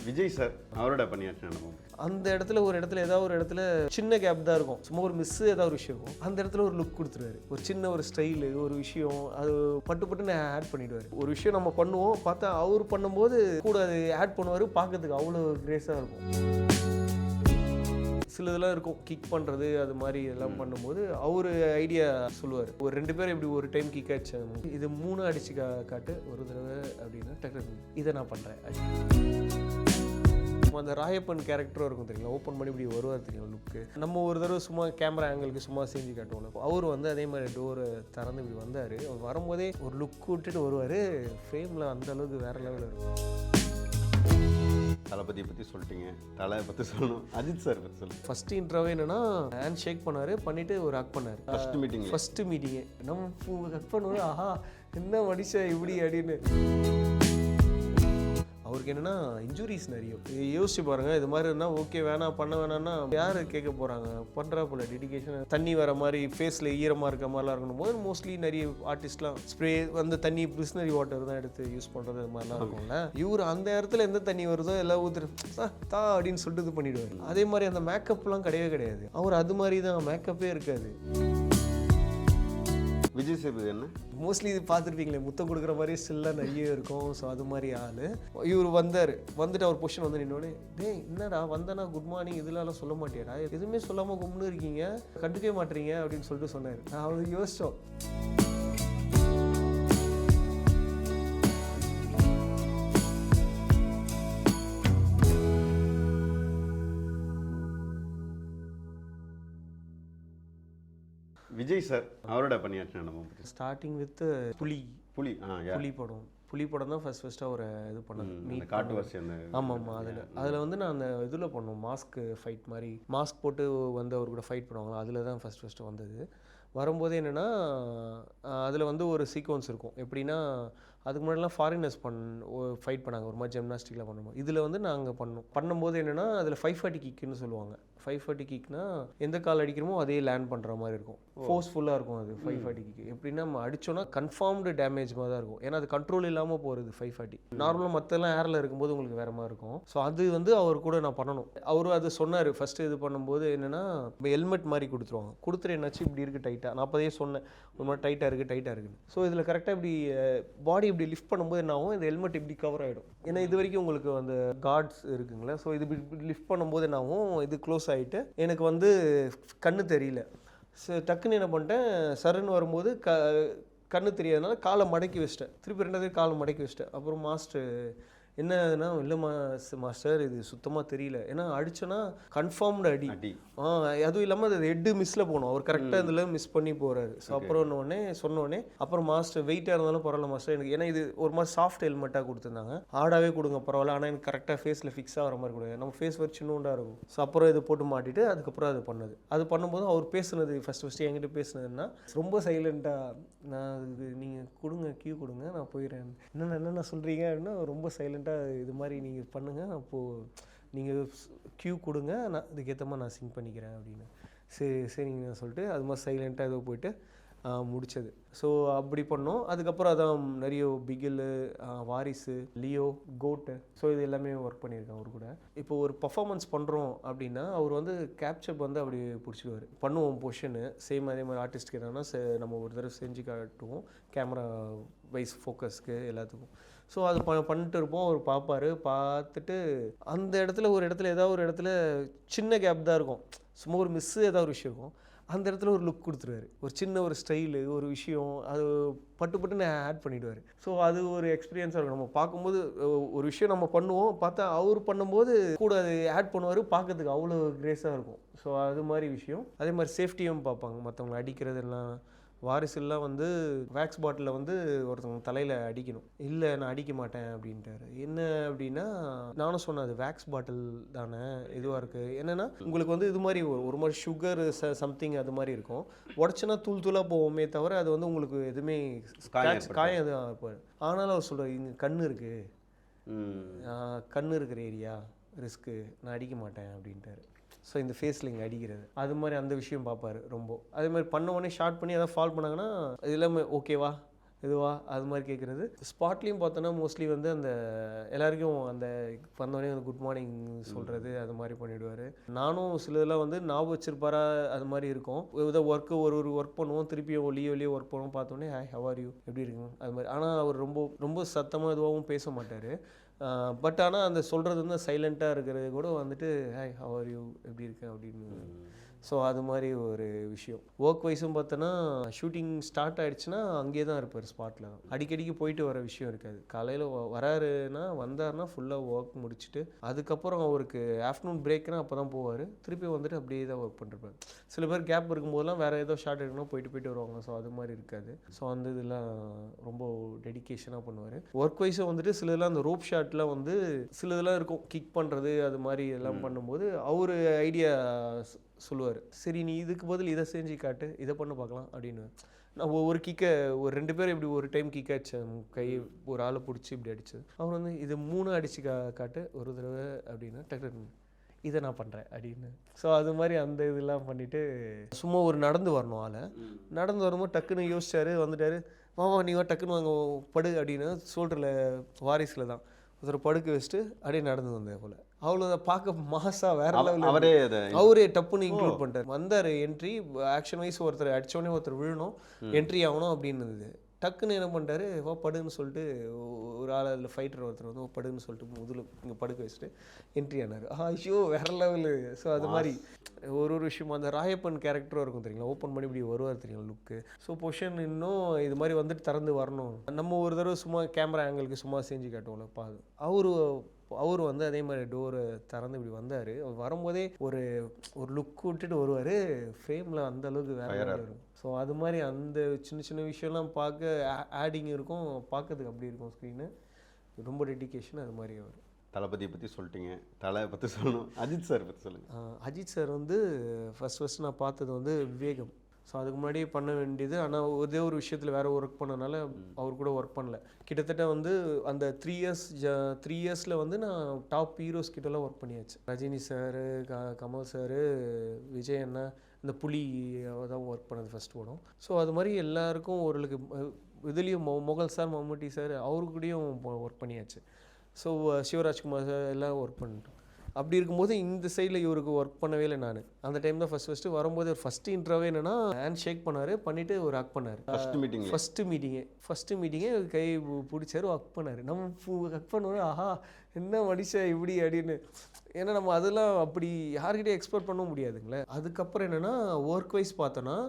Vijay sir அவரோட பணியாற்றின அனுபவம். அந்த இடத்துல ஒரு இடத்துல ஏதாவது ஒரு இடத்துல சின்ன கேப் தான் இருக்கும், சும்மா ஒரு மிஸ் ஏதாவது ஒரு விஷயம் இருக்கும், அந்த இடத்துல ஒரு லுக் கொடுத்துருவாரு, ஒரு சின்ன ஒரு ஸ்டைலு ஒரு விஷயம் அது பட்டு பட்டுன்னு ஆட் பண்ணிடுவார். ஒரு விஷயம் நம்ம பண்ணுவோம் பார்த்தா அவர் பண்ணும்போது கூட அது ஆட் பண்ணுவார், பார்க்கறதுக்கு அவ்வளோ கிரேஸாக இருக்கும். சில இதெல்லாம் இருக்கும் கிக் பண்ணுறது அது மாதிரி எல்லாம் பண்ணும்போது அவர் ஐடியா சொல்லுவார், ஒரு 2 பேரும் இப்படி ஒரு டைம் கிக் அடிச்சு இது 3 அடிச்சு காட்டு ஒரு தடவை அப்படின்னா டக்கு இதை நான் பண்ணுறேன். அந்த ராயப்பன் கேரக்டரும் இருக்கும் தெரியுங்களா, ஓப்பன் பண்ணி இப்படி வருவார் தெரியும் லுக்கு. நம்ம ஒரு தடவை சும்மா கேமரா ஆங்கிளுக்கு சும்மா செஞ்சு காட்டுவோம்ல, அவர் வந்து அதே மாதிரி டோரை திறந்து இப்படி வந்தார். அவர் வரும்போதே ஒரு லுக் விட்டுட்டு வருவார், ஃப்ரேமில் அந்த அளவுக்கு வேறு லெவலில் இருக்கும். தளபதியை பற்றி சொல்லிட்டீங்க, தலையை பற்றி சொல்லணும், அஜித் சார் பற்றி சொல்லுங்கள். ஃபஸ்ட்டு இன்ட்ரோவே என்னன்னா ஹேண்ட் ஷேக் பண்ணார், பண்ணிவிட்டு ஒரு ஹக் பண்ணார். ஃபஸ்ட்டு மீட்டிங்கு நம்ம ஹக் பண்ணுவோம், ஆஹா என்ன மனுஷன் இப்படி அப்படின்னு. அவருக்கு என்னென்னா இன்ஜுரிஸ் நிறைய. யோசிச்சு பாருங்கள், இது மாதிரி இருந்தால் ஓகே வேணாம் பண்ண வேணாம்னா யார் கேட்க போகிறாங்க, பண்ணுறா போல டெடிகேஷன். தண்ணி வர மாதிரி ஃபேஸில் ஈரமாக இருக்க மாதிரிலாம் இருக்கணும் போது மோஸ்ட்லி நிறைய ஆர்டிஸ்ட்லாம் ஸ்ப்ரே வந்து தண்ணி பிரிஸ்னரி வாட்டர் தான் எடுத்து யூஸ் பண்ணுறது, அது மாதிரிலாம் இருக்கும்ல. இவர் அந்த இடத்துல எந்த தண்ணி வருதோ எல்லாம் ஊற்றுரு தா அப்படின்னு சொல்லிட்டு இது பண்ணிவிடுவார். அதே மாதிரி அந்த மேக்கப்லாம் கிடையவே கிடையாது, அவர் அது மாதிரி தான், மேக்கப்பே இருக்காது. விஜய் சேதுபதி என்ன மோஸ்ட்லி இது பார்த்துருப்பீங்களே, முத்தம் கொடுக்குற மாதிரி ஸ்டில்லாம் நிறைய இருக்கும். ஸோ அது மாதிரி ஆள் இவர் வந்துட்டு அவர் பொசிஷன் வந்து நின்னோடனே, டேய் என்னடா வந்தனா குட் மார்னிங் இதெல்லாம் சொல்ல மாட்டேடா, எதுவுமே சொல்லாமல் கும்னு இருக்கீங்க, கண்டுக்கவே மாட்டீங்க அப்படின்னு சொல்லிட்டு சொன்னார். நான் அவர் யோசித்தோம். விஜய் சார் அவரோட பணியாற்றின அனுபவம். ஸ்டார்டிங் வித் புலி படம் தான் ஃபஸ்ட்டு அவர் இது பண்ணது, காட்டுவாசி. ஆமாம் அதில் வந்து நான் அந்த இதில் பண்ணோம், மாஸ்க் ஃபைட் மாதிரி, மாஸ்க் போட்டு வந்து அவர் கூட ஃபைட் பண்ணுவாங்களா, அதில் தான் ஃபஸ்ட்டு வந்தது. வரும்போது என்னென்னா அதில் வந்து ஒரு சீக்வன்ஸ் இருக்கும், எப்படின்னா அதுக்கு முன்னாடிலாம் ஃபாரினர்ஸ் ஃபைட் பண்ணாங்க, ஒரு மாதிரி ஜிம்னாஸ்டிக்லாம் பண்ணுவோம். இதில் வந்து நாங்கள் பண்ணும்போது என்னென்னா அதில் 540 கிக்குன்னு சொல்லுவாங்க. 540 கிக்னா எந்த கால் அடிக்கிறோமோ அதே லேண்ட் பண்ணுற மாதிரி இருக்கும், ஃபோர்ஸ்ஃபுல்லாக இருக்கும் அது 540 கிக். எப்படின்னா நம்ம அடித்தோன்னா கன்ஃபார்ம்டு டேமேஜ் மாதிரி தான் இருக்கும், ஏன்னா அது கண்ட்ரோல் இல்லாமல் போகிறது 540. நார்மலாக மற்றெல்லாம் ஏரில் இருக்கும்போது உங்களுக்கு வேறு மாதிரி இருக்கும். ஸோ அது வந்து அவர் கூட நான் பண்ணணும். அவரும் அது சொன்னார் ஃபஸ்ட்டு இது பண்ணும்போது என்னென்னா ஹெல்மெட் மாதிரி கொடுத்துரு என்னாச்சு இப்படி இருக்குது டைட்டாக, நான் அப்போதே சொன்னேன் ஒரு மாதிரி டைட்டாக இருக்குன்னு. ஸோ இதில் கரெக்டாக இப்படி பாடி இப்படி லிஃப்ட் பண்ணும்போது என்ன ஆகும், இந்த ஹெல்மெட் இப்படி கவர் ஆகிடும், ஏன்னா இது வரைக்கும் உங்களுக்கு அந்த கார்ட்ஸ் இருக்குங்களா. ஸோ இது இப்படி லிஃப்ட் பண்ணும்போது என்ன ஆகும், இது க்ளோஸ் ஆகிட்டு எனக்கு வந்து கண்ணு தெரியல. டக்குன்னு என்ன பண்ணிட்டேன், சருன்னு வரும்போது கண்ணு தெரியாதனால காலை மடக்கி வச்சிட்டேன், திருப்பி 2வது காலை மடக்கி வச்சிட்டேன். அப்புறம் மாஸ்டர் என்னன்னா, இல்லை மாஸ்டர் இது சுத்தமாக தெரியல, ஏன்னா அடிச்சோன்னா கன்ஃபார்ம்டு அடி. அதுவும் இல்லாமல் அது ஹெட்டு மிஸ்ஸில் போகணும், அவர் கரெக்டாக இதில் மிஸ் பண்ணி போகிறாரு. ஸோ அப்புறம் சொன்னோடனே அப்புறம் மாஸ்டர் வெயிட்டாக இருந்தாலும் பரவாயில்ல மாஸ்டர் எனக்கு, ஏன்னா இது ஒரு மாதிரி சாஃப்ட் ஹெல்மெட்டாக கொடுத்துருந்தாங்க, ஆடாவே கொடுங்க பரவாயில்ல, ஆனால் எனக்கு கரெக்டாக ஃபேஸில் ஃபிக்ஸ் ஆகிற மாதிரி கொடுங்க, நம்ம ஃபேஸ் வச்சு சின்னூண்டாக இருக்கும். ஸோ அப்புறம் இது போட்டு மாட்டிட்டு அதுக்கப்புறம் அது பண்ணும்போது அவர் பேசுனது ஃபஸ்ட்டு என்கிட்ட பேசுனதுன்னா ரொம்ப சைலண்ட்டாக, நான் இது நீங்கள் கொடுங்க கியூ கொடுங்க நான் போயிடுறேன், என்னென்ன சொல்கிறீங்க அப்படின்னா ரொம்ப சைலண்ட், இது மாதிரி நீங்கள் பண்ணுங்கள், அப்போது நீங்கள் கியூ கொடுங்க, நான் இதுக்கேற்ற மாதிரி நான் சிங்க் பண்ணிக்கிறேன் அப்படின்னு. சரிங்க சொல்லிட்டு அது மாதிரி சைலண்ட்டாக ஏதோ போயிட்டு முடித்தது. ஸோ அப்படி பண்ணோம். அதுக்கப்புறம் அதான் நிறைய பிகில், வாரிசு, லியோ, கோட்டு, ஸோ இது எல்லாமே ஒர்க் பண்ணியிருக்கேன் அவர் கூட. இப்போ ஒரு பர்ஃபார்மன்ஸ் பண்ணுறோம் அப்படின்னா அவர் வந்து கேப்சப் வந்து அப்படி பிடிச்சிடுவார், பண்ணுவோம் பொசிஷனு சேம் அதே மாதிரி ஆர்டிஸ்ட்க்கு என்னன்னா நம்ம ஒரு தடவை செஞ்சு காட்டுவோம் கேமரா வைஸ் ஃபோக்கஸ்க்கு எல்லாத்துக்கும். ஸோ அது பண்ணிட்டு இருப்போம், அவர் பார்த்துட்டு அந்த இடத்துல ஒரு இடத்துல ஏதாவது ஒரு இடத்துல சின்ன கேப் தான் இருக்கும், சும்மா ஒரு மிஸ்ஸு ஏதாவது ஒரு விஷயம் இருக்கும், அந்த இடத்துல ஒரு லுக் கொடுத்துருவாரு, ஒரு சின்ன ஒரு ஸ்டைலு ஒரு விஷயம் அது பட்டுன்னு ஆட் பண்ணிவிடுவார். ஸோ அது ஒரு எக்ஸ்பீரியன்ஸாக இருக்கும், நம்ம பார்க்கும்போது ஒரு விஷயம் நம்ம பண்ணுவோம் பார்த்தா அவர் பண்ணும்போது கூட அது ஆட் பண்ணுவார், பார்க்கறதுக்கு அவ்வளோ கிரேஸாக இருக்கும். ஸோ அது மாதிரி விஷயம். அதே மாதிரி சேஃப்டியும் பார்ப்பாங்க, மற்றவங்களை அடிக்கிறதெல்லாம். வாரிசுலாம் வந்து வேக்ஸ் பாட்டிலில் வந்து ஒருத்தவங்க தலையில் அடிக்கணும், இல்லை நான் அடிக்க மாட்டேன் அப்படின்ட்டாரு. என்ன அப்படின்னா நானும் சொன்னேன் அது வேக்ஸ் பாட்டில் தானே இதுவாக இருக்குது, என்னென்னா உங்களுக்கு வந்து இது மாதிரி ஒரு மாதிரி சுகர் சம்திங் அது மாதிரி இருக்கும், உடச்சுன்னா தூளாக போவோமே தவிர அது வந்து உங்களுக்கு எதுவுமே காயம் எதுவும் இருப்பார். ஆனாலும் அவர் சொல்கிறார் இங்கே கண்ணு இருக்குது, கண்ணு இருக்கிற ஏரியா ரிஸ்க்கு, நான் அடிக்க மாட்டேன் அப்படின்ட்டாரு. ஸோ இந்த ஃபேஸில் இங்கே அடிக்கிறது அது மாதிரி அந்த விஷயம் பார்ப்பார் ரொம்ப. அதே மாதிரி பண்ண உடனே ஷார்ட் பண்ணி எதாவது ஃபால் பண்ணாங்கன்னா இது எல்லாமே ஓகேவா இதுவா அது மாதிரி கேட்குறது. ஸ்பாட்லேயும் பார்த்தோன்னா மோஸ்ட்லி வந்து அந்த எல்லாருக்கும் அந்த வந்தோடனே வந்து குட் மார்னிங் சொல்கிறது அது மாதிரி பண்ணிவிடுவார். நானும் சில இதெல்லாம் வந்து ஞாபகம் வச்சிருப்பாரா அது மாதிரி இருக்கும். ஏதோ ஒரு ஒர்க் பண்ணுவோம், திருப்பியும் ஒளியே ஒர்க் பண்ணுவோம், பார்த்தோன்னே ஹாய் ஹவ் ஆர் யூ எப்படி இருக்குங்க அது மாதிரி. ஆனால் அவர் ரொம்ப ரொம்ப சத்தமாக இதுவாகவும் பேச மாட்டார். பட் ஆனால் அந்த சொல்கிறது வந்து சைலண்ட்டாக இருக்கிறது கூட வந்துட்டு ஹாய் ஹவ் ஆர் யூ எப்படி இருக்கு அப்படின்னு. ஸோ அது மாதிரி ஒரு விஷயம். ஒர்க் வைஸும் பார்த்தோன்னா ஷூட்டிங் ஸ்டார்ட் ஆகிடுச்சுன்னா அங்கேயே தான் இருப்பார், ஸ்பாட்டில் தான். அடிக்கடிக்கு போயிட்டு வர விஷயம் இருக்காது. காலையில் வந்தாருன்னா ஃபுல்லாக ஒர்க் முடிச்சுட்டு அதுக்கப்புறம் அவருக்கு ஆஃப்டர்நூன் பிரேக்னா அப்போ தான் போவார். திருப்பி வந்துட்டு அப்படியே தான் ஒர்க் பண்ணிருப்பார். சில பேர் கேப் இருக்கும்போதெல்லாம் வேறு ஏதோ ஷார்ட் எடுக்கணும் போயிட்டு வருவாங்க. ஸோ அது மாதிரி இருக்காது. ஸோ அந்த இதெல்லாம் ரொம்ப டெடிக்கேஷனாக பண்ணுவார். ஒர்க் வைஸும் வந்துட்டு சில இதெல்லாம் அந்த ரோப் ஷாட்டில் வந்து சில இதெல்லாம் இருக்கும், கிக் பண்ணுறது அது மாதிரி எல்லாம் பண்ணும்போது அவர் ஐடியா சொல்லுவார். சரி நீ இதுக்கு பதில் இதை செஞ்சு காட்டு, இதை பண்ண பார்க்கலாம் அப்படின்னு. நான் ஒரு கிக்கை ஒரு 2 பேர் இப்படி ஒரு டைம் கிக் அடித்தேன், கை ஒரு ஆளை பிடிச்சி இப்படி அடித்தது. அவர் வந்து இது 3 அடித்து காட்டு ஒரு தடவை அப்படின்னா டக்கு இதை நான் பண்ணுறேன் அப்படின்னு. ஸோ அது மாதிரி அந்த இதெல்லாம் பண்ணிவிட்டு சும்மா ஒரு நடந்து வரணும். நடந்து வரும்போது டக்குன்னு யோசிச்சார், வந்துட்டார். வாவா நீ டக்குன்னு வாங்க படு அப்படின்னு ஷோல்டரில் வாரிசில் தான் ஒருத்தர் படுக்க வச்சுட்டு அப்படியே நடந்து வந்தேன் போல். அவ்வளோ பார்க்க மாசா வேற லெவலில் அவரே டப்புன்னு இன்க்ளூட் பண்ணிட்டார். வந்தார் என்ட்ரி ஆக்ஷன் வைஸ் ஒருத்தர் அடித்தோடனே ஒருத்தர் விழணும், என்ட்ரி ஆகணும் அப்படின்னு இருந்தது. டக்குன்னு என்ன பண்ணிட்டாரு, வா படுன்னு சொல்லிட்டு ஒரு ஆள் அதில் ஃபைட்டர் ஒருத்தர் வந்து படுன்னு சொல்லிட்டு முதல்ல இங்கே படுக்க வச்சுட்டு என்ட்ரி ஆனார். ஐயோ வேற லெவலு. ஸோ அது மாதிரி ஒரு விஷயம். அந்த ராயப்பன் கேரக்டரும் இருக்கும் தெரியுங்களா, ஓப்பன் பண்ணி இப்படி வருவார் தெரியுங்களா லுக்கு. ஸோ பொஷன் இன்னும் இது மாதிரி வந்துட்டு திறந்து வரணும். நம்ம ஒரு தடவை சும்மா கேமரா ஆங்கிளுக்கு சும்மா செஞ்சு காட்டுவோம்ல பாது, அவர் வந்து அதே மாதிரி டோரை திறந்து இப்படி வந்தார். வரும்போதே ஒரு லுக் விட்டுட்டு வருவார். ஃப்ரேமில் அந்த அளவுக்கு வேற இருக்கும். ஸோ அது மாதிரி அந்த சின்ன சின்ன விஷயம்லாம் பார்க்க ஆடிங் இருக்கும், பார்க்கறதுக்கு அப்படி இருக்கும் ஸ்க்ரீனு. ரொம்ப டெடிக்கேஷன் அது மாதிரி அவர். தளபதியை பற்றி சொல்லிட்டீங்க, தலை பற்றி சொல்லணும். அஜித் சார் பற்றி சொல்லுங்கள். அஜித் சார் வந்து ஃபஸ்ட்டு நான் பார்த்தது வந்து விவேகம். ஸோ அதுக்கு முன்னாடியே பண்ண வேண்டியது. ஆனால் ஒரே ஒரு விஷயத்தில் வேறு ஒர்க் பண்ணனால அவர் கூட ஒர்க் பண்ணல. கிட்டத்தட்ட வந்து அந்த 3 இயர்ஸில் வந்து நான் டாப் ஹீரோஸ் கிட்டலாம் ஒர்க் பண்ணியாச்சு. ரஜினி சார், கமல் சார், விஜய் அண்ணா, இந்த புலி தான் ஒர்க் பண்ணது ஃபஸ்ட் படம். ஸோ அது மாதிரி எல்லாருக்கும் ஓரளவுக்கு இதுலேயும் மொகல் சார், மம்முட்டி சார் அவருக்கூடையும் ஒர்க் பண்ணியாச்சு. ஸோ சிவராஜ்குமார் சார் எல்லாம் ஒர்க் பண்ணிட்டோம். அப்படி இருக்கும்போது இந்த சைடில் இவருக்கு ஒர்க் பண்ணவே இல்லை நான். அந்த டைம் தான் ஃபஸ்ட்டு வரும்போது ஒரு ஃபஸ்ட்டு இன்ட்ரோவே என்னென்னா ஹேண்ட் ஷேக் பண்ணார், பண்ணிவிட்டு ஒரு ஹக் பண்ணார். ஃபஸ்ட்டு மீட்டிங்கே கை பிடிச்சாரு, ஹக் பண்ணார். நம்ம ஹக் பண்ணுவோம், ஆஹா என்ன மனுஷன் இப்படி அப்படின்னு. ஏன்னா நம்ம அதெல்லாம் அப்படி யார்கிட்டையும் எக்ஸ்பெக்ட் பண்ண முடியாதுங்களே. அதுக்கப்புறம் என்னென்னா ஒர்க் வைஸ் பார்த்தோன்னா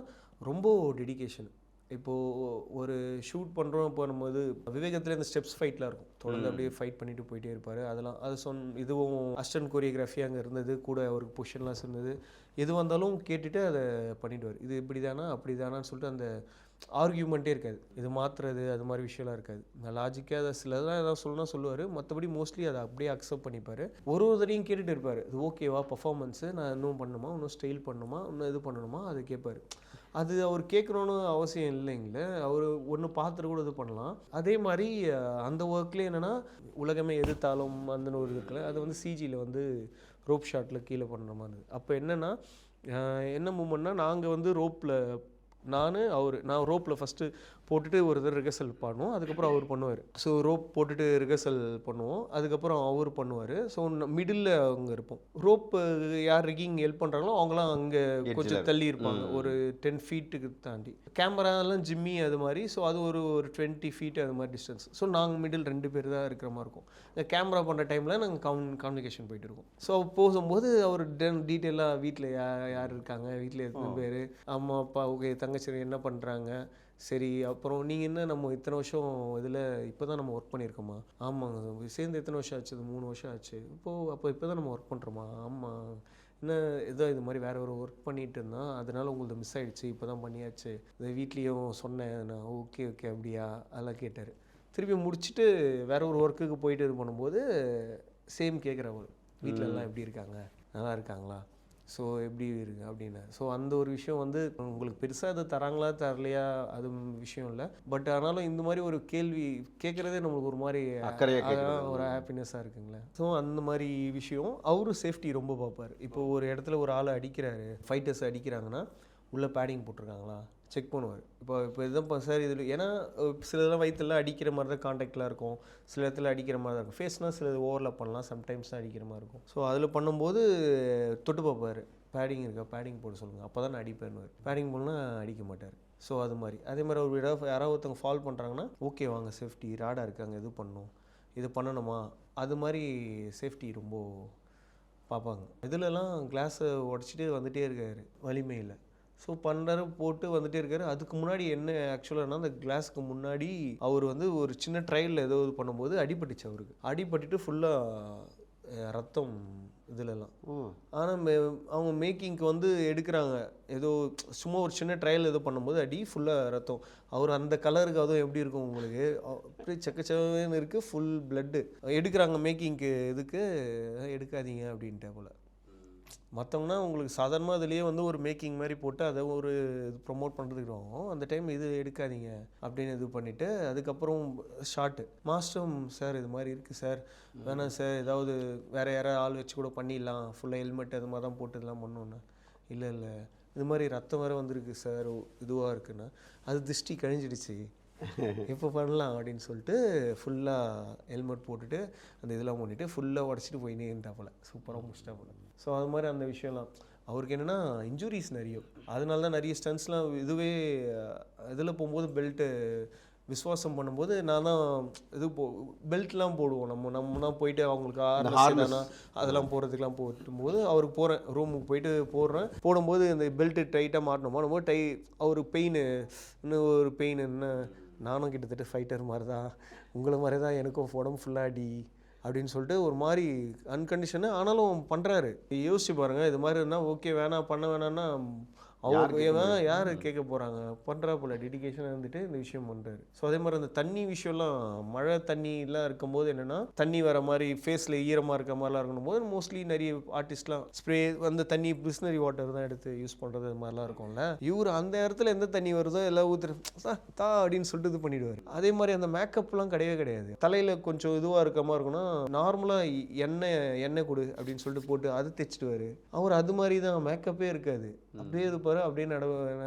ரொம்ப டெடிக்கேஷன். இப்போது ஒரு ஷூட் பண்ணுறோம் போகும்போது விவேகத்தில் இந்த ஸ்டெப்ஸ் ஃபைட்லாம் இருக்கும், தொடர்ந்து அப்படியே ஃபைட் பண்ணிட்டு போயிட்டே இருப்பார். அதெல்லாம் அது இதுவும் அசிஸ்டன்ட் கோரியோகிராஃபி அங்கே இருந்தது, கூட அவருக்கு பொசிஷன்லாம் இருந்தது. எது வந்தாலும் கேட்டுட்டு அதை பண்ணிவிடுவார். இது இப்படி தானா அப்படி தானான்னு சொல்லிட்டு அந்த ஆர்கியூமெண்ட்டே இருக்காது. இது மாற்றுறது அது மாதிரி விஷயம்லாம் இருக்காது. நான் லாஜிக்காக அதை சிலதெல்லாம் ஏதாவது சொல்லணும்னா சொல்லுவார், மற்றபடி மோஸ்ட்லி அதை அப்படியே அக்செப்ட் பண்ணிப்பார். ஒரு தடையும் கேட்டுட்டு இருப்பார், இது ஓகேவா பர்ஃபார்மன்ஸு, நான் இன்னும் பண்ணணுமா, இன்னும் ஸ்டைல் பண்ணணுமா, இன்னும் இது பண்ணணுமா, அது கேட்பார். அது அவர் கேட்கணுன்னு அவசியம் இல்லைங்களே, அவர் ஒன்று பார்த்துட்டு கூட இது பண்ணலாம். அதே மாதிரி அந்த ஒர்க்லேயே என்னென்னா உலகமே எதிர்த்தாலும் அந்த ஒரு இருக்குல்ல, அது வந்து சிஜியில் வந்து ரோப் ஷாட்டில் கீழே பண்ணுற மாதிரி. அப்போ என்னென்னா என்ன மூமெண்ட்னா நாங்கள் வந்து நான் ரோப்பில் ஃபஸ்ட்டு போட்டுட்டு ஒரு தடவை ரிஹர்சல் பண்ணுவோம், அதுக்கப்புறம் அவர் பண்ணுவார். ஸோ ரோப் போட்டுட்டு ரிஹர்சல் பண்ணுவோம், அதுக்கப்புறம் அவர் பண்ணுவார். ஸோ மிடில் அங்கே இருப்போம். ரோப்பு யார் ரிக்கிங் ஹெல்ப் பண்ணுறாங்களோ அவங்களாம் அங்கே கொஞ்சம் தள்ளி இருப்பாங்க, ஒரு 10 ஃபீட்டுக்கு தாண்டி. கேமராலாம் ஜிம்மி அது மாதிரி. ஸோ அது ஒரு 20 ஃபீட் அது மாதிரி டிஸ்டன்ஸ். ஸோ நாங்கள் மிடில் 2 பேர் தான் இருக்கிற மாதிரி இருக்கும். இந்த கேமரா பண்ணுற டைமில் நாங்கள் கம்யூனிகேஷன் போயிட்டு இருக்கோம். ஸோ போகும்போது அவர் டீட்டெயிலாக வீட்டில் யார் இருக்காங்க, வீட்டில் எத்தனை பேர், அம்மா அப்பா, ஓகே தங்கச்சி என்ன பண்ணுறாங்க, சரி அப்புறம் நீங்கள் என்ன நம்ம இத்தனை வருஷம் இதில் இப்போ தான் நம்ம ஒர்க் பண்ணியிருக்கோமா, ஆமாங்க சேர்ந்து எத்தனை வருஷம் ஆச்சு, 3 வருஷம் ஆச்சு, இப்போ தான் நம்ம ஒர்க் பண்ணுறோமா, ஆமாம் என்ன ஏதோ இது மாதிரி வேறு ஒரு ஒர்க் பண்ணிகிட்டு இருந்தான், அதனால் உங்களுக்கு மிஸ் ஆகிடுச்சு, இப்போ தான் பண்ணியாச்சு, இந்த வீட்லேயும் சொன்னேன் நான், ஓகே அப்படியா அதெல்லாம் கேட்டார். திருப்பி முடிச்சுட்டு வேறு ஒரு ஒர்க்குக்கு போயிட்டு இது பண்ணும்போது சேம் கேட்குறவர், வீட்டில் எல்லாம் எப்படி இருக்காங்க, நல்லா இருக்காங்களா, ஸோ எப்படி இருக்குது அப்படின்னு. ஸோ அந்த ஒரு விஷயம் வந்து உங்களுக்கு பெருசாக அது தராங்களா தரலையா அது விஷயம் இல்லை. பட் ஆனாலும் இந்த மாதிரி ஒரு கேள்வி கேட்குறதே நம்மளுக்கு ஒரு மாதிரி ஒரு ஹாப்பினஸ்ஸாக இருக்குங்களே. ஸோ அந்த மாதிரி விஷயம். அவரும் சேஃப்டி ரொம்ப பார்ப்பார். இப்போ ஒரு இடத்துல ஒரு ஆளை அடிக்கிறாரு, ஃபைட்டர்ஸ் அடிக்கிறாங்கன்னா உள்ளே பேடிங் போட்டிருக்காங்களா, செக் பண்ணுவார். இப்போ இதுதான் சார் இதில், ஏன்னா சில இதெல்லாம் வயிற்றுலாம் அடிக்கிற மாதிரி தான் காண்டாக்ட்லாம் இருக்கும், சில இடத்துல அடிக்கிற மாதிரி தான் இருக்கும். ஃபேஸ்னால் சில ஓவர்லாப் பண்ணலாம், சம்டைம்ஸ் தான் அடிக்கிற மாதிரி இருக்கும். ஸோ அதில் பண்ணும்போது தொட்டு பார்ப்பார், பேடிங் இருக்கா, பேடிங் போட சொல்லுங்கள், அப்போ தான் நான் அடிப்பேன்னு. பேடிங் போடலாம் அடிக்க மாட்டார். ஸோ அது மாதிரி அதே மாதிரி ஒரு யாராவது ஒருத்தவங்க ஃபால் பண்ணுறாங்கன்னா ஓகே வாங்க சேஃப்டி ராடாக இருக்காங்க, இது பண்ணணும், இது பண்ணணுமா, அது மாதிரி சேஃப்டி ரொம்ப பார்ப்பாங்க. இதுலலாம் கிளாஸை உடச்சிட்டு வந்துகிட்டே இருக்கார் வலிமையில். ஸோ பண்ணுறாரு, போட்டு வந்துகிட்டே இருக்காரு. அதுக்கு முன்னாடி என்ன ஆக்சுவலானா, அந்த கிளாஸுக்கு முன்னாடி அவர் வந்து ஒரு சின்ன ட்ரையலில் ஏதோ இது பண்ணும்போது அடிபட்டுச்சு. அவருக்கு அடிபட்டுட்டு ஃபுல்லாக ரத்தம் இதிலலாம். ஆனால் அவங்க மேக்கிங்க்கு வந்து எடுக்கிறாங்க, ஏதோ சும்மா ஒரு சின்ன ட்ரையல் ஏதோ பண்ணும்போது அடி ஃபுல்லாக ரத்தம். அவர் அந்த கலருக்கு அதுவும் எப்படி இருக்கும் உங்களுக்கு, அப்படியே செக்கச்சவன்னு இருக்குது, ஃபுல் பிளட்டு. எடுக்கிறாங்க மேக்கிங்க்கு, இதுக்கு எடுக்காதீங்க அப்படின்ட்டு போல். மற்றவங்கன்னா உங்களுக்கு சாதாரணமாக அதுலேயே வந்து ஒரு மேக்கிங் மாதிரி போட்டு அதை ஒரு இது ப்ரொமோட் பண்ணுறதுக்கு ஆகும். அந்த டைம் இது எடுக்காதீங்க அப்படின்னு இது பண்ணிவிட்டு அதுக்கப்புறம் ஷார்ட்டு மாஸ்டரும் சார் இது மாதிரி இருக்குது சார், வேணாம் சார், ஏதாவது வேறு யாராவது ஆள் வச்சு கூட பண்ணிடலாம், ஃபுல்லாக ஹெல்மெட் அது மாதிரி தான் போட்டு இதெல்லாம் பண்ணோன்னா, இல்லை இது மாதிரி ரத்தம் வேறு வந்திருக்கு சார், இதுவாக இருக்குன்னா அது திருஷ்டி கழிஞ்சிடுச்சு, இப்போ பண்ணலாம் அப்படின்னு சொல்லிட்டு ஃபுல்லாக ஹெல்மெட் போட்டுட்டு அந்த இதெல்லாம் பண்ணிவிட்டு ஃபுல்லாக உடச்சிட்டு போயினே இருந்தாப்புல, சூப்பராக முடிச்சிட்டா போல. ஸோ அது மாதிரி அந்த விஷயம்லாம் அவருக்கு என்னென்னா இன்ஜுரிஸ் நிறைய, அதனால தான் நிறைய ஸ்டன்ஸ்லாம் இதுவே இதில் போகும்போது பெல்ட்டு விஸ்வாசம் பண்ணும்போது நான் தான் இது பெல்ட்லாம் போடுவோம், நம்ம போயிட்டு அவங்களுக்கு ஆர்னா அதெல்லாம் போடுறதுக்கெலாம் போகும்போது அவருக்கு போகிறேன் ரூமுக்கு போயிட்டு போடும்போது இந்த பெல்ட்டு டைட்டாக மாட்டணுமா அவருக்கு பெயின், இன்னும் ஒரு பெயின், என்ன நானும் கிட்டத்தட்ட ஃபைட்டர் மாதிரி தான், உங்களை மாதிரி தான் எனக்கும் உடம்பு ஃபுல்லாக அடி அப்படின்னு சொல்லிட்டு ஒரு மாதிரி அன்கண்டிஷனு, ஆனாலும் பண்ணுறாரு. யோசிச்சு பாருங்கள், இது மாதிரி இருந்தால் ஓகே, வேணாம் பண்ண வேணான்னா அவங்க யார் கேட்க போகிறாங்க, பண்ணுறா போல் டெடிக்கேஷனாக இருந்துட்டு இந்த விஷயம் பண்ணுறாரு. ஸோ அதே மாதிரி அந்த தண்ணி விஷயம்லாம், மழை தண்ணிலாம் இருக்கும்போது என்னென்னா தண்ணி வர மாதிரி ஃபேஸில் ஈரமாக இருக்க மாதிரிலாம் இருக்கணும் போது மோஸ்ட்லி நிறைய ஆர்டிஸ்ட்லாம் ஸ்ப்ரே அந்த தண்ணி பிஸ்னரி வாட்டர் தான் எடுத்து யூஸ் பண்ணுறது, அது மாதிரிலாம் இருக்கும்ல. இவர் அந்த இடத்துல எந்த தண்ணி வருதோ எல்லாம் ஊற்றுரு தா அப்படின்னு சொல்லிட்டு இது பண்ணிவிடுவார். அதே மாதிரி அந்த மேக்கப்லாம் கிடையவே கிடையாது. தலையில் கொஞ்சம் இதுவாக இருக்க மாதிரி இருக்குன்னா நார்மலாக எண்ணெய் கொடு அப்படின்னு சொல்லிட்டு போட்டு அது தைச்சிடுவார். அவர் அது மாதிரி தான், மேக்கப்பே இருக்காது, அப்படியே இது அப்படியே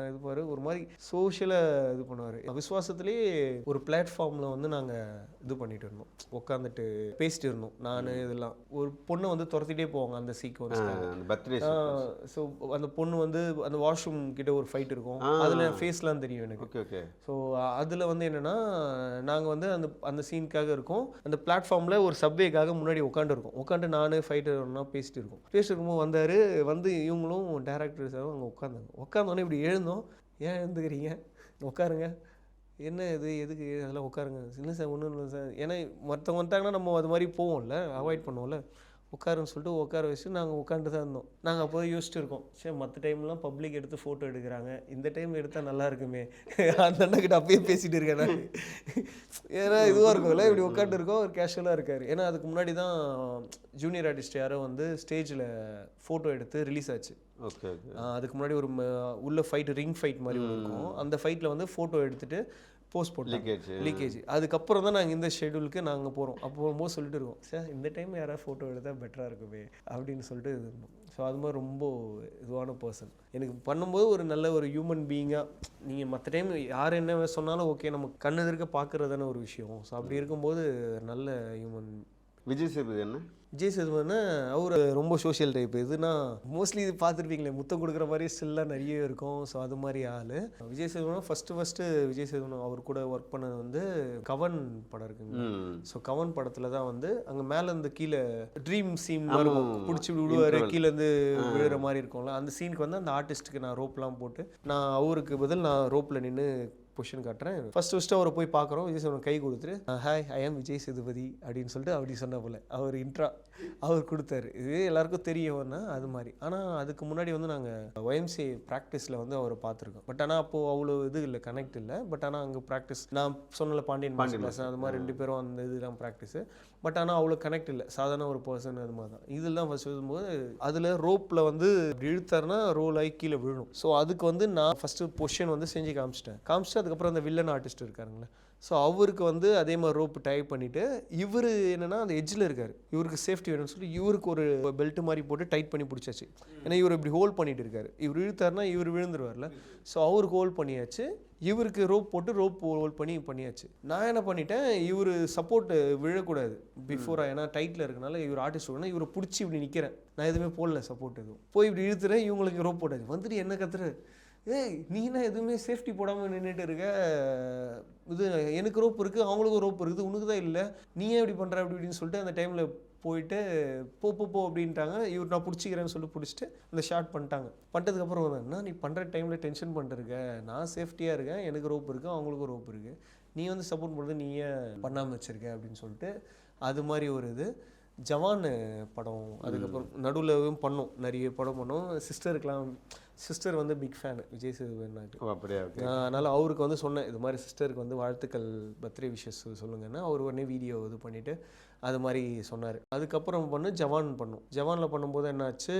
இது பாரு, ஒரு மாதிரி சோஷியலாக இது பண்ணுவார். விசுவாசத்துலேயே ஒரு பிளாட்ஃபார்மில் வந்து நாங்கள் இது பண்ணிட்டு இருந்தோம், உட்காந்துட்டு பேசிட்டு இருந்தோம். நான் இதெல்லாம் ஒரு பொண்ணை வந்து துரத்திட்டே போவாங்க அந்த சீக்வன்ஸ். ஸோ அந்த பொண்ணு வந்து அந்த வாஷ்ரூம் கிட்ட ஒரு ஃபைட் இருக்கும், அதில் ஃபேஸ்லாம் தெரியும் எனக்கு. ஸோ அதில் வந்து என்னென்னா நாங்கள் வந்து அந்த சீனுக்காக இருக்கோம், அந்த பிளாட்ஃபார்மில் ஒரு சப்வேக்காக முன்னாடி உட்காந்து நான் ஃபைட்டர்னா பேசிட்டு இருக்கும்போது வந்தார். வந்து இவங்களும் டேரக்டர்ஸாகவும் அங்கே உட்காந்தோன்னே இப்படி எழுந்தோம். ஏன் எழுந்துக்கிறீங்க, உட்காருங்க, என்ன இது எதுக்கு அதெல்லாம் உட்காருங்க. இல்லை சார் ஒன்றும் இல்லை சார், ஏன்னா மற்றவங்க வந்துட்டாங்கன்னா நம்ம அது மாதிரி போவோம்ல, அவாய்ட் பண்ணுவோம்ல. உட்காருன்னு சொல்லிட்டு உட்கார வச்சு நாங்கள் உட்காந்துட்டு தான் இருந்தோம். நாங்கள் அப்போ யோசிச்சுட்டு இருக்கோம், சரி மற்ற டைம்லாம் பப்ளிக் எடுத்து ஃபோட்டோ எடுக்கிறாங்க, இந்த டைம் எடுத்தால் நல்லா இருக்குமே. அந்த அண்ணக்கிட்ட அப்பயே பேசிகிட்டு இருக்கேன் நான், ஏன்னா இதுவாக இருக்கும்ல, இப்படி உட்காந்துருக்கோம், ஒரு கேஷுவலாக இருக்கார். ஏன்னா அதுக்கு முன்னாடி தான் ஜூனியர் ஆர்டிஸ்ட் யாரோ வந்து ஸ்டேஜில் ஃபோட்டோ எடுத்து ரிலீஸ் ஆச்சு. அதுக்கு முன்னாடி ஒரு உள்ள ஃபைட், ரிங் ஃபைட் மாதிரி இருக்கும், அந்த ஃபைட்டில் வந்து ஃபோட்டோ எடுத்துகிட்டு போஸ்ட் போட்டு லீக்கேஜ். அதுக்கப்புறம் தான் நாங்கள் இந்த ஷெடியூலுக்கு நாங்கள் போகிறோம். அப்போ போகும்போது சொல்லிட்டு இருக்கோம், சார் இந்த டைம் யாராவது ஃபோட்டோ எடுத்தால் பெட்டராக இருக்குமே அப்படின்னு சொல்லிட்டு இது இருந்தோம். ஸோ அது மாதிரி ரொம்ப இதுவான பர்சன். எனக்கு பண்ணும்போது ஒரு நல்ல ஒரு ஹியூமன் பீயிங்காக, நீங்கள் மற்ற டைம் யார் என்ன சொன்னாலும் ஓகே, நம்ம கண்ணு எதிர்க்க பார்க்குறதான ஒரு விஷயம். ஸோ அப்படி இருக்கும்போது நல்ல ஹியூமன். விஜய் சேதுபதி என்ன? விஜய் சேதுபதினா அவர் ரொம்ப சோஷியல் டைப். எதுனா மோஸ்ட்லி இது பார்த்துருப்பீங்களே, முத்தம் கொடுக்குற மாதிரி ஸ்டில்லாம் நிறைய இருக்கும். ஸோ அது மாதிரி ஆள் விஜய் சேதுபதினா ஃபஸ்ட்டு விஜய் சேதுபதி அவர் கூட ஒர்க் பண்ணது வந்து கவன் படம் இருக்குங்க. ஸோ கவன் படத்தில் தான் வந்து அங்கே மேலேருந்து கீழே ட்ரீம் சீன் பிடிச்சி விடுவார், கீழேருந்து விழுற மாதிரி இருக்கும்ல, அந்த சீனுக்கு வந்து அந்த ஆர்டிஸ்ட்டுக்கு நான் ரோப்லாம் போட்டு நான் அவருக்கு பதில் நான் ரோப்பில் நின்று பொசிஷன் காட்டுறேன். ஃபஸ்ட்டு அவரை போய் பார்க்குறோம், விஜய் சேதுபதி கை கொடுத்துட்டு ஹாய் ஐ ஆம் விஜய் சேதுபதி அப்படின்னு சொல்லிட்டு அப்படி சொன்ன போல் அவர் இன்ட்ரா அவர் கொடுத்தாரு. இது எல்லாருக்கும் தெரியும்னா அது மாதிரி. ஆனால் அதுக்கு முன்னாடி வந்து நாங்கள் ஒய்எம்சி ப்ராக்டிஸில் வந்து அவரை பார்த்துருக்கோம். பட் ஆனால் அப்போது அவ்வளோ இது இல்லை, கனெக்ட் இல்லை. பட் ஆனால் அங்கே ப்ராக்டிஸ் நான் சொன்னல பாண்டியன் கிளாஸ் அது மாதிரி 2 பேரும் அந்த இதெல்லாம் ப்ராக்டிஸு. பட் ஆனால் அவ்வளோ கனெக்ட் இல்லை, சாதாரண ஒரு பர்சன் அது மாதிரி தான். இதெல்லாம் ஃபஸ்ட் எழுதும்போது அதில் ரோப்பில் வந்து இழுத்தாருன்னா ரோல் ஆகி கீழே விழணும். ஸோ அதுக்கு வந்து நான் ஃபஸ்ட்டு பொசிஷன் வந்து செஞ்சு காமிச்சிட்டேன். அதுக்கப்புறம் அந்த வில்லன் ஆர்டிஸ்ட் இருக்காருங்களே, ஸோ அவருக்கு வந்து அதே மாதிரி ரோப்பு டை பண்ணிவிட்டு இவர் என்னென்னா அந்த எட்ஜில் இருக்கார், இவருக்கு சேஃப்டி வேணும்னு சொல்லி இவருக்கு ஒரு பெல்ட் மாதிரி போட்டு டைட் பண்ணி பிடிச்சாச்சு. ஏன்னா இவர் இப்படி ஹோல்ட் பண்ணிட்டு இருக்காரு, இவர் இழுத்தாருன்னா இவர் விழுந்துருவார்ல. ஸோ அவருக்கு ஹோல்ட் பண்ணியாச்சு, இவருக்கு ரோப் போட்டு ரோப் ஹோல்ட் பண்ணியாச்சு. நான் என்ன பண்ணிட்டேன், இவர் சப்போர்ட் விழக்கூடாது பிஃபோராக, ஏன்னா டைட்டில் இருக்கனால இவர் ஆர்டிஸ்ட் வேணும், இவரை பிடிச்சி இப்படி நிற்கிறேன், நான் எதுவுமே போடல சப்போர்ட் எதுவும், போய் இப்படி இழுத்துறேன், இவங்களுக்கு ரோப் போட்டாச்சு. வந்துட்டு என்ன கத்துற, ஏய் நீனா எதுவுமே சேஃப்டி போடாமல் நின்றுட்டு இருக்க, இது எனக்கு ரோப் இருக்குது அவங்களுக்கும் ரோப் இருக்குது, உனக்கு தான் இல்லை, நீ ஏன் இப்படி பண்ணுற அப்படி இப்படின்னு சொல்லிட்டு அந்த டைமில் போயிட்டு போ அப்படின்ட்டாங்க. இவர் நான் பிடிச்சிக்கிறேன்னு சொல்லிட்டு பிடிச்சிட்டு அந்த ஷார்ட் பண்ணிட்டதுக்கப்புறம் என்ன நீ பண்ணுற டைமில் டென்ஷன் பண்ணிருக்க, நான் சேஃப்டியாக இருக்கேன், எனக்கு ரோப் இருக்குது அவங்களுக்கும் ரோப் இருக்குது, நீ வந்து சப்போர்ட் பண்ணுறது நீ ஏன் பண்ணாமல் வச்சுருக்க அப்படின்னு சொல்லிட்டு அது மாதிரி ஒரு இது. ஜவான் படம் அதுக்கப்புறம் நடுவில் பண்ணோம், நிறைய படம் பண்ணோம். சிஸ்டர் வந்து பிக் ஃபேன் விஜய் சேதுபதி. அப்படியே அதனால் அவருக்கு வந்து சொன்னேன், இது மாதிரி சிஸ்டருக்கு வந்து வாழ்த்துக்கள் பர்த்டே விஷஸ் சொல்லுங்கன்னா அவர் உடனே வீடியோ இது பண்ணிவிட்டு அது மாதிரி சொன்னார். அதுக்கப்புறம் ஜவான் பண்ணோம். ஜவானில் பண்ணும்போது என்னாச்சு,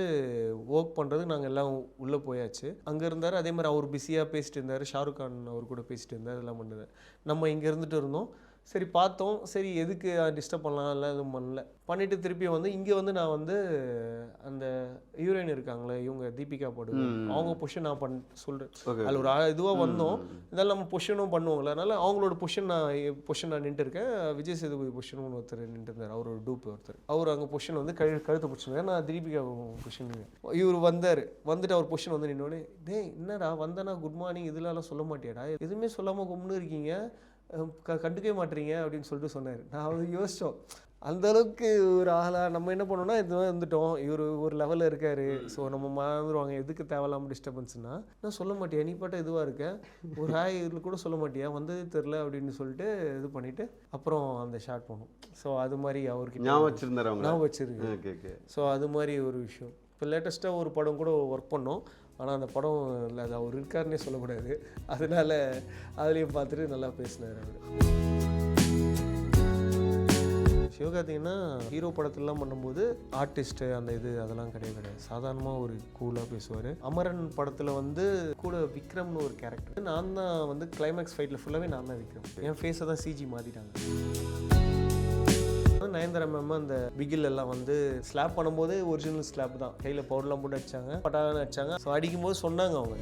ஒர்க் பண்ணுறது நாங்கள் எல்லாம் உள்ளே போயாச்சு. அங்கே இருந்தார், அதே மாதிரி அவர் பிஸியாக பேசிட்டு இருந்தார், ஷாருக் கான் அவர் கூட பேசிட்டு இருந்தார், இதெல்லாம் பண்ணுது. நம்ம இங்கே இருந்துட்டு இருந்தோம், சரி பார்த்தோம், சரி எதுக்கு டிஸ்டர்ப் பண்ணலாம், எல்லாம் எதுவும் பண்ணல. பண்ணிவிட்டு திருப்பி வந்து இங்கே வந்து நான் வந்து அந்த ஹீரோயின் இருக்காங்களே இவங்க தீபிகா படுகோன், அவங்க பொஷன் நான் சொல்கிறேன், அதில் ஒரு இதுவாக வந்தோம், இதெல்லாம் நம்ம பொஷனும் பண்ணுவோங்களே, அதனால் அவங்களோட பொஷன் நான் நின்று இருக்கேன். விஜய் சேதுபதி பொஷன் ஒருத்தர் நின்று இருந்தார், அவர் ஒரு டூப் ஒருத்தர், அவர் அங்கே பொஷன் வந்து கழுத்தை பிடிச்சிருந்தார், நான் தீபிகா பொஷன். இவர் வந்துட்டு அவர் பொஷன் வந்து நின்னோடனே, டேய் என்னடா வந்தேன்னா குட் மார்னிங் இதெல்லாம் சொல்ல மாட்டியாடா, எதுவுமே சொல்லாமல் கும்னு இருக்கீங்க, கண்டுக்கவே மாட்டீங்க அப்படின்னு சொல்லிட்டு சொன்னார். நான் வந்து யோசித்தோம், அந்தளவுக்கு ஒரு ஆளாக நம்ம என்ன பண்ணோம்னா இதுதான் இருந்துட்டோம், இவர் ஒரு லெவலில் இருக்கார், ஸோ நம்ம மறந்துடுவாங்க, எதுக்கு தேவையில்லாமல் டிஸ்டர்பன்ஸ்னால், நான் சொல்ல மாட்டியா நீ பாட்ட இதுவாக இருக்க, ஒரு ஹாய் இதில் கூட சொல்ல மாட்டியா, வந்ததே தெரில அப்படின்னு சொல்லிட்டு இது பண்ணிவிட்டு அப்புறம் அந்த ஷார்ட் பண்ணோம். ஸோ அது மாதிரி அவருக்கு ஞாபகம் வச்சுருக்கேன். ஸோ அது மாதிரி ஒரு விஷயம். இப்போ லேட்டஸ்ட்டாக ஒரு படம் கூட ஒர்க் பண்ணோம், ஆனால் அந்த படம் இல்லை, அது அவர் இருக்காருன்னே சொல்லக்கூடாது, அதனால் அதுலேயும் பார்த்துட்டு நல்லா பேசினார் அவர். சிவகார்த்திகேயன்னா ஹீரோ படத்துலலாம் பண்ணும்போது ஆர்டிஸ்ட்டு அந்த அதெல்லாம் கிடையாது, சாதாரணமாக ஒரு கூலாக பேசுவார். அமரன் படத்தில் வந்து கூட விக்ரம்னு ஒரு கேரக்டர், நான் தான் வந்து கிளைமேக்ஸ் ஃபைட்டில் ஃபுல்லாகவே நான் தான் விக்ரம், என் ஃபேஸை தான் சிஜி மாற்றிட்டாங்க. நயன்தாரா மேம் அந்த பிகில் எல்லாம் வந்து ஸ்லாப் பண்ணும்போது ஒரிஜினல் ஸ்லாப் தான், கையில் பவுடர்லாம் போட்டு அடிச்சாங்க, பட்டாலாம் அடிச்சாங்க. ஸோ அடிக்கும்போது சொன்னாங்க அவங்க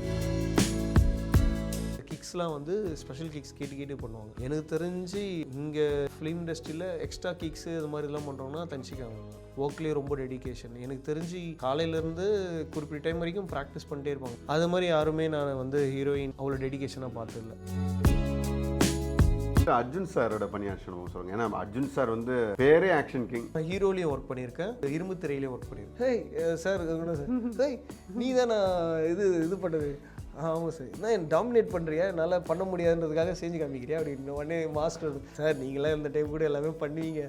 கிக்ஸ்லாம் வந்து ஸ்பெஷல் கிக்ஸ் கேட்டு பண்ணுவாங்க. எனக்கு தெரிஞ்சு இங்கே ஃபிலிம் இண்டஸ்ட்ரியில் எக்ஸ்ட்ரா கிக்ஸு இது மாதிரிலாம் பண்ணுறோம்னா தனிச்சிக்காங்க, ஒர்க்லேயே ரொம்ப டெடிக்கேஷன். எனக்கு தெரிஞ்சு காலையிலேருந்து குறிப்பிட்ட டைம் வரைக்கும் ப்ராக்டிஸ் பண்ணிட்டே இருப்பாங்க. அது மாதிரி யாருமே நான் வந்து ஹீரோயின் அவ்வளோ டெடிக்கேஷனாக பார்த்ததில்ல. அர்ஜுன் சாரோட பணியாற்றணும் சொல்லுங்க, ஏன்னா அர்ஜுன் சார் வந்து பேரே ஆக்ஷன் கிங். ஹீரோலையும் ஒர்க் பண்ணியிருக்கேன், இரும்பு திரையிலையும் ஒர்க் பண்ணியிருக்கேன். ஹே சார் சார் நீ தான் நான் இது பண்ணது, ஆமாம் சார் நான் டாமினேட் பண்ணுறியா, என்னால் பண்ண முடியாதுன்றதுக்காக செஞ்சு காமிக்கிறியா அப்படின்னு உடனே மாஸ்டர், சார் நீங்களாம் இந்த டைம் கூட எல்லாமே பண்ணுவீங்க.